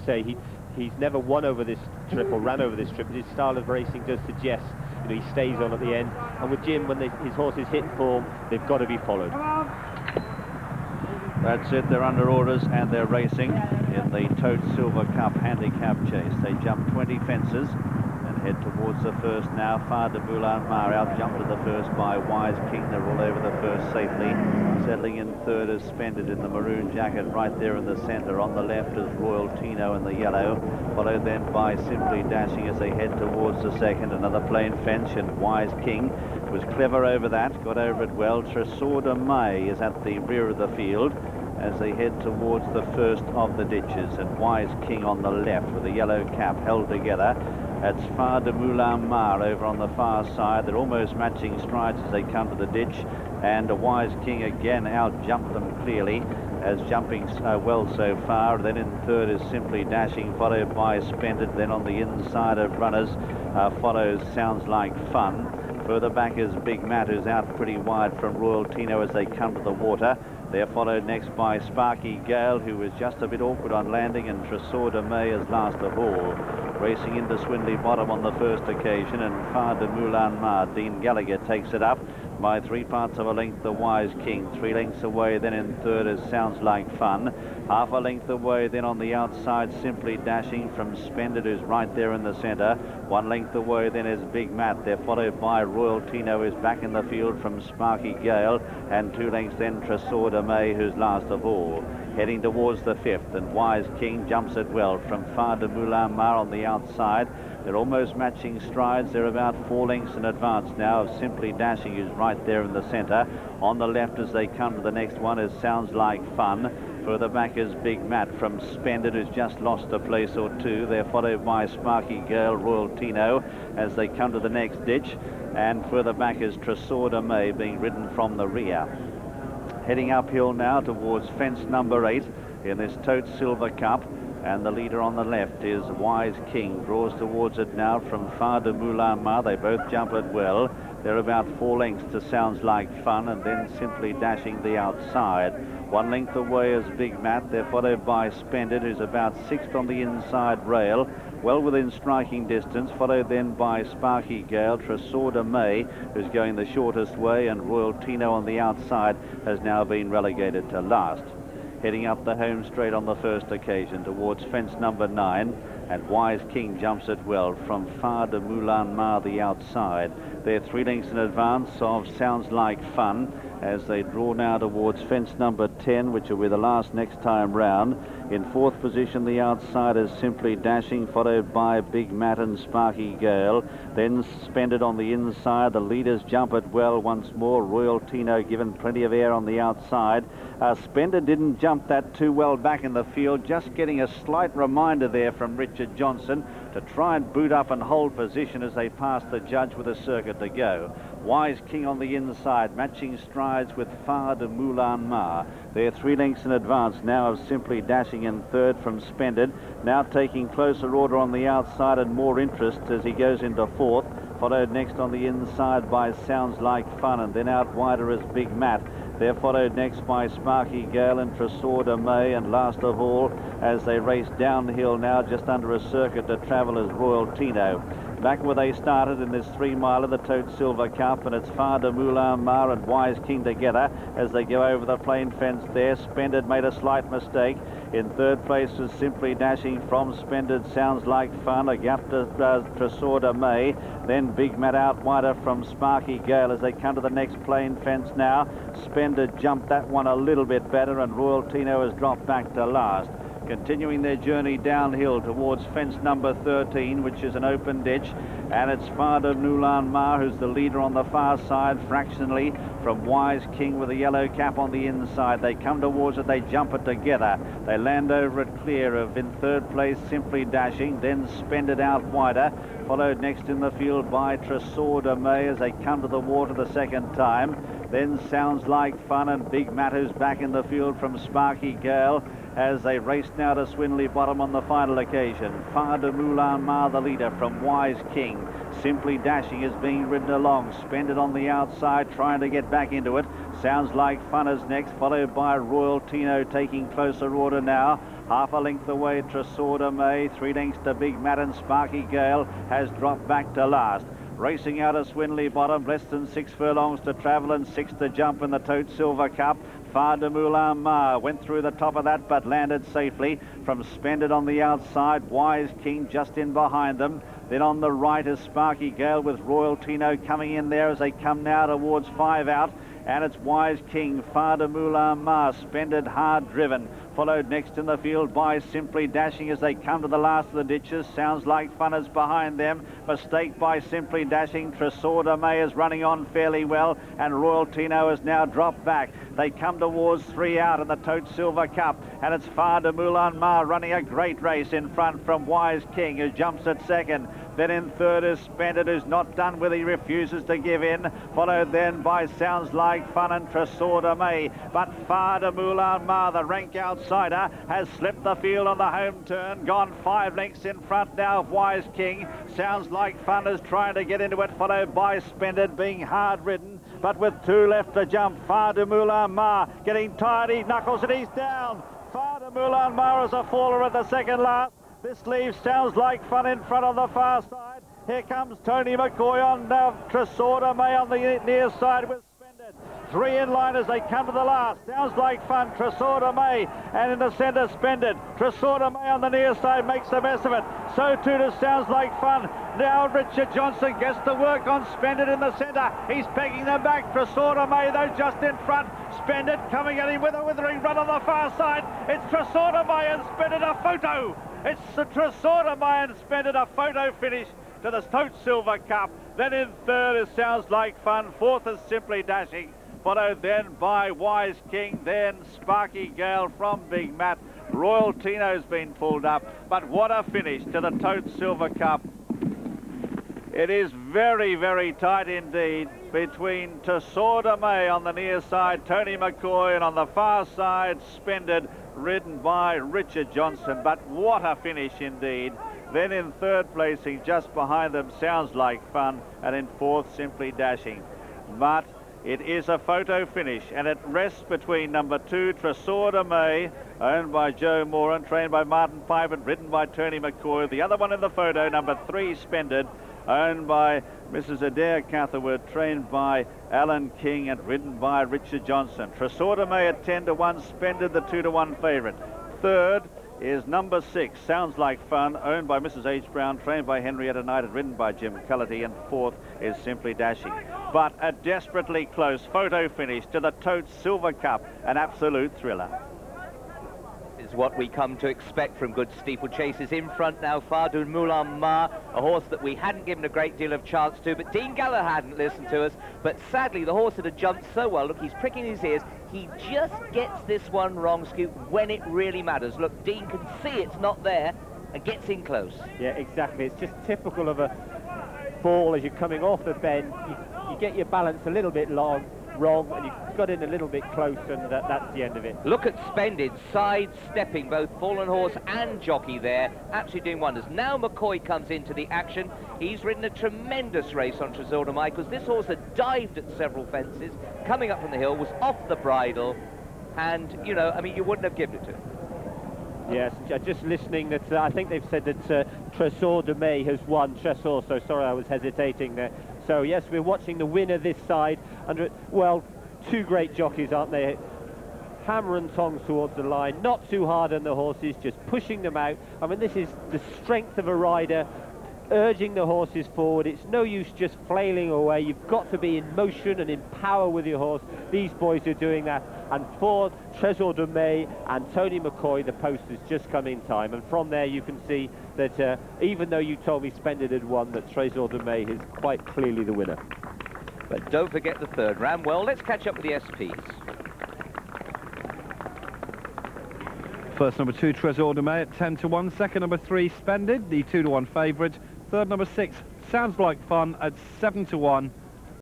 say, he's never won over this trip or ran over this trip, but his style of racing does suggest, you know, he stays on at the end. And with Jim, when his horses hit form, they've got to be followed. That's it, they're under orders and they're racing in the Tote Silver Cup handicap chase. They jump 20 fences and head towards the first now. Phare de Moulin Mar out jumped to the first by Wise King. They're all over the first safely. Settling in third is Spendid in the maroon jacket right there in the centre. On the left is Royaltino in the yellow, followed then by Simply Dashing as they head towards the second. Another plain fence, and Wise King was clever over that, got over it well. Tresor de May is at the rear of the field as they head towards the first of the ditches, and Wise King on the left with a yellow cap held together. That's Phare de Moulin Mar over on the far side. They're almost matching strides as they come to the ditch, and Wise King again out-jumped them clearly, as jumping well so far. Then in third is Simply Dashing, followed by Spendid. Then on the inside of runners follows Sounds Like Fun. Further back is Big Matt, who's out pretty wide from Royaltino as they come to the water. They're followed next by Sparky Gayle, who was just a bit awkward on landing, and Tresor de May is last of all. Racing into Swindley Bottom on the first occasion, and Phare de Moulin Mar. Dean Gallagher takes it up by 3/4 of a length, the Wise King. 3 lengths away then in third is Sounds Like Fun. Half a length away then on the outside, Simply Dashing from Spendid, who's right there in the centre. 1 length away then is Big Matt. They're followed by Royaltino, who's back in the field from Sparky Gayle, and 2 lengths then Tresor de May, who's last of all. Heading towards the fifth, and Wise King jumps it well from Phare de Moulin Mar on the outside. They're almost matching strides. They're about 4 lengths in advance now of Simply Dashing, who's right there in the centre. On the left as they come to the next one is Sounds Like Fun. Further back is Big Matt from Spendid, who's just lost a place or two. They're followed by Sparky Gayle, Royaltino as they come to the next ditch. And further back is Tresor de May being ridden from the rear. Heading uphill now towards fence number 8 in this Tote Silver Cup. And the leader on the left is Wise King. Draws towards it now from Phare de Moulin Mar. They both jump it well. They're about 4 lengths to Sounds Like Fun, and then Simply Dashing the outside. 1 length away is Big Matt. They're followed by Spendid, who's about 6th on the inside rail, well within striking distance, followed then by Sparky Gayle. Tresor de May, who's going the shortest way, and Royaltino on the outside has now been relegated to last. Heading up the home straight on the first occasion towards fence number 9, and Wise King jumps it well from Phare de Moulin Mar the outside. They're 3 lengths in advance of Sounds Like Fun as they draw now towards fence number 10, which will be the last next time round. In 4th position, the outside is Simply Dashing, followed by Big Matt and Sparky Gayle. Then Spendid on the inside. The leaders jump it well once more. Royaltino given plenty of air on the outside. Spendid didn't jump that too well back in the field, just getting a slight reminder there from Richard Johnson to try and boot up and hold position as they pass the judge with a circuit to go. Wise King on the inside, matching strides with Phare de Moulin Mar. They're 3 lengths in advance now of Simply Dashing in third from Spendid. Now taking closer order on the outside and more interest as he goes into 4th. Followed next on the inside by Sounds Like Fun, and then out wider is Big Matt. They're followed next by Sparky Gayle and Tresor de May, and last of all, as they race downhill now just under a circuit to travel, is Royaltino. Back where they started in this 3-miler, the Tote Silver Cup, and it's Phare de Moulin Mar and Wise King together as they go over the plain fence there. Spendid made a slight mistake. In third place was Simply Dashing from Spendid. Sounds Like Fun, a gap to Tresor de May. Then Big Matt out wider from Sparky Gayle as they come to the next plain fence now. Spendid jumped that one a little bit better, and Royaltino has dropped back to last. Continuing their journey downhill towards fence number 13, which is an open ditch, and it's Phare de Moulin Mar who's the leader on the far side, fractionally from Wise King with a yellow cap on the inside. They come towards it, they jump it together. They land over it clear of, in third place, Simply Dashing, then Spendid out wider, followed next in the field by Tresor de May as they come to the water the second time. Then Sounds Like Fun and Big Matt, who's back in the field from Sparky Gayle as they race now to Swindley Bottom on the final occasion. Phare de Moulin Mar the leader from Wise King. Simply Dashing is being ridden along. Spendid on the outside trying to get back into it. Sounds Like Fun is next, followed by Royaltino taking closer order now. Half a length away, Tresor de May. 3 lengths to Big Matt, and Sparky Gayle has dropped back to last. Racing out of Swinley Bottom, less than 6 furlongs to travel and 6 to jump in the Tote Silver Cup. Phare de Moulin Mar went through the top of that but landed safely. From Spendid on the outside, Wise King just in behind them. Then on the right is Sparky Gayle with Royaltino coming in there as they come now towards 5 out. And it's Wise King, Phare de Moulin Mar, Spendid hard driven. Followed next in the field by Simply Dashing as they come to the last of the ditches. Sounds Like Fun is behind them. Mistake by Simply Dashing. Tresor de May is running on fairly well, and Royaltino has now dropped back. They come towards 3 out in the Tote Silver Cup, and it's Phare de Moulin Mar running a great race in front from Wise King, who jumps at second. Then in third is Spendid, who's not done with, he refuses to give in. Followed then by Sounds Like Fun and Tresor de May. But Phare de Moulin Mar, the rank outsider, has slipped the field on the home turn. Gone 5 lengths in front now of Wise King. Sounds Like Fun is trying to get into it, followed by Spendid, being hard ridden. But with 2 left to jump, Phare de Moulin Mar getting tired, he knuckles and he's down. Phare de Moulin Mar is a faller at the second last. This leaves Sounds Like Fun in front on the far side. Here comes Tony McCoy on now. Tresor de May on the near side with Spendid. 3 in line as they come to the last. Sounds Like Fun, Tresor de May, and in the centre Spendid. Tresor de May on the near side makes the best of it. So too does Sounds Like Fun. Now Richard Johnson gets to work on Spendid in the centre. He's pegging them back. Tresor de May though just in front. Spendid coming at him with a withering run on the far side. It's Tresor de May and Spendid, a photo. It's the Tresor de May and Spendid, a photo finish to the Tote Silver Cup. Then in third is Sounds Like Fun. Fourth is Simply Dashing. Followed then by Wise King. Then Sparky Gayle from Big Matt. Royaltino's been pulled up. But what a finish to the Tote Silver Cup. It is very, very tight indeed between Tresor de May on the near side, Tony McCoy, and on the far side, Spendid, ridden by Richard Johnson. But what a finish indeed. Then in third placing, just behind them, Sounds Like Fun, and in fourth, Simply Dashing. But it is a photo finish, and it rests between number 2, Tresor de May, owned by Joe Moran, trained by Martin Pipe and ridden by Tony McCoy. The other one in the photo, number 3, Spendid, owned by Mrs. Adair Catherwood, trained by Alan King and ridden by Richard Johnson. Tresor de May at 10 to 1, Spendid the 2 to 1 favourite. Third is number 6, Sounds Like Fun, owned by Mrs. H. Brown, trained by Henrietta Knight and ridden by Jim Cullity. And fourth is Simply Dashing. But a desperately close photo finish to the Tote Silver Cup, an absolute thriller. Is what we come to expect from good steeplechases. In front now, Phare de Moulin Mar, a horse that we hadn't given a great deal of chance to, but Dean Gallagher hadn't listened to us. But sadly, the horse that had jumped so well, look, he's pricking his ears. He just gets this one wrong, Scoop, when it really matters. Look, Dean can see it's not there and gets in close. Yeah, exactly. It's just typical of a ball as you're coming off the bend. You get your balance a little bit wrong, and you got in a little bit close, and that's the end of it. Look at Spendid side-stepping both fallen horse and jockey there, absolutely doing wonders. Now McCoy comes into the action. He's ridden a tremendous race on Tresor de May, because this horse had dived at several fences, coming up from the hill, was off the bridle, and, you know, I mean, you wouldn't have given it to him. Yes, just listening that I think they've said that Tresor de May has won. Tresor, so sorry I was hesitating there. So yes, we're watching the winner this side under, well, 2 great jockeys, aren't they? Hammer and tongs towards the line, not too hard on the horses, just pushing them out. I mean, this is the strength of a rider, urging the horses forward. It's no use just flailing away. You've got to be in motion and in power with your horse. These boys are doing that. And for Tresor de May and Tony McCoy, the post has just come in time. And from there you can see that even though you told me Spendid had won, that Tresor de May is quite clearly the winner. But don't forget the third ran well. Let's catch up with the SPs. First, number 2, Tresor de May at 10 to 1. Second, number 3, Spendid, the 2 to 1 favourite. Third, number 6, Sounds Like Fun at 7 to 1.